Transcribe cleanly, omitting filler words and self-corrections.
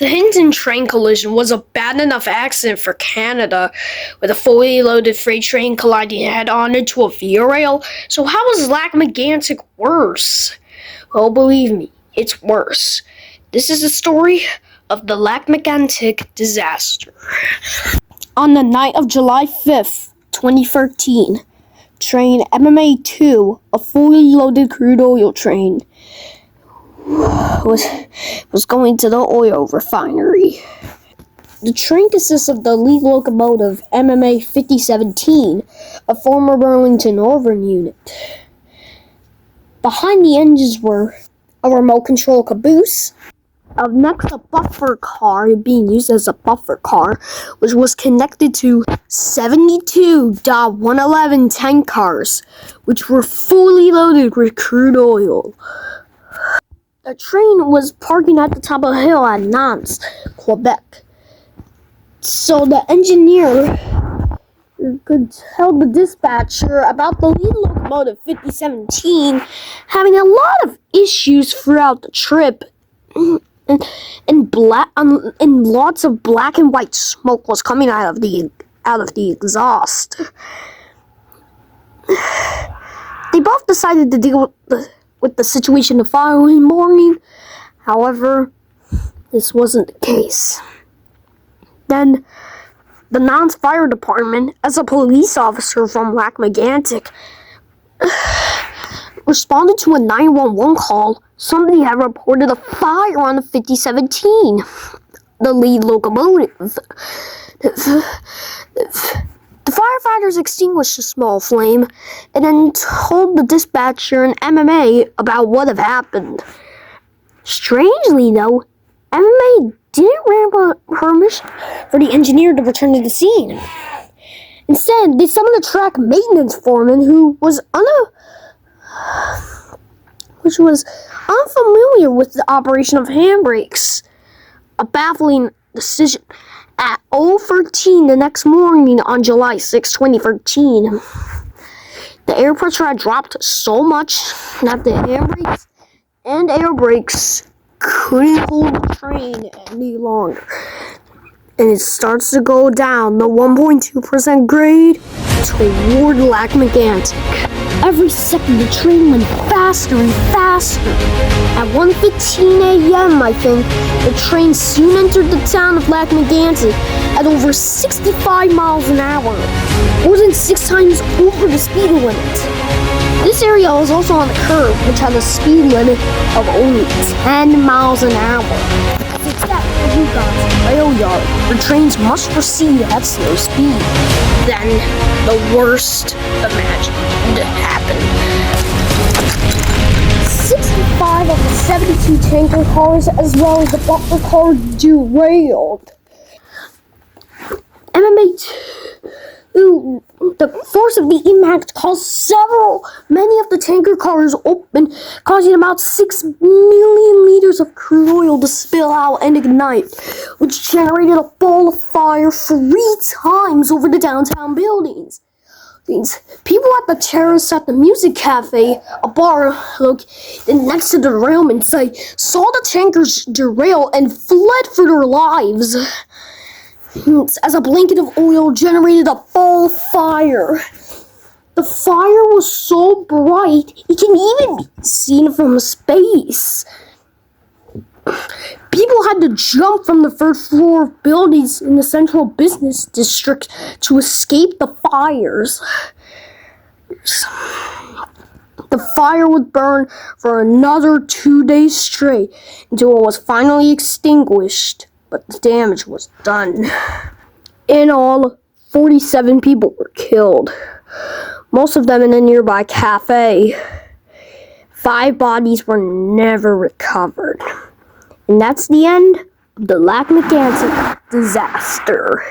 The Hinton train collision was a bad enough accident for Canada, with a fully loaded freight train colliding head-on into a via rail. So how is meagantic worse? Well, believe me, it's worse. This is the story of the meagantic disaster. On the night of July 5th, 2013, train MMA-2, a fully loaded crude oil train, was going to the oil refinery. The train consists of the lead locomotive MMA 5017, a former Burlington Northern unit. Behind the engines were a remote control caboose. Next, a buffer car being used as a buffer car, which was connected to 72.111 tank cars, which were fully loaded with crude oil. The train was parking at the top of a hill at Nantes, Quebec. So the engineer could tell the dispatcher about the lead locomotive 5017 having a lot of issues throughout the trip, and lots of black and white smoke was coming out of the exhaust. They both decided to deal with the situation the following morning. However, this wasn't the case. Then, the Nantes Fire Department, as a police officer from meagantic, responded to a 911 call. Somebody had reported a fire on the 5017, the lead locomotive. The firefighters extinguished the small flame and then told the dispatcher and MMA about what had happened. Strangely, though, MMA didn't grant permission for the engineer to return to the scene. Instead, they summoned a track maintenance foreman who was unfamiliar with the operation of handbrakes. A baffling decision. At 0:13 the next morning on July 6, 2013, the air pressure had dropped so much that the handbrakes and air brakes couldn't hold the train any longer. And it starts to go down the 1.2% grade toward meagantic. Every second the train went faster and faster. At 1:15 a.m., I think, the train soon entered the town of meagantic at over 65 miles an hour, more than 6 times over the speed limit. This area was also on the curve, which had a speed limit of only 10 miles an hour. It's that Yukon rail yard where trains must proceed at slow speed. Then the worst imagined happened. 65 of the 72 tanker cars, as well as the buffer car, derailed. The force of the impact caused many of the tanker cars open, causing about 6 million liters of crude oil to spill out and ignite, which generated a ball of fire 3 times over the downtown buildings. People at the terrace at the music cafe, a bar located next to the derailment site, saw the tankers derail and fled for their lives, as a blanket of oil generated a ball of fire. The fire was so bright, it can even be seen from space. People had to jump from the first floor of buildings in the central business district to escape the fires. The fire would burn for another 2 days straight until it was finally extinguished. But the damage was done. In all, 47 people were killed, most of them in a nearby cafe. 5 bodies were never recovered. And that's the end of the meagantic disaster.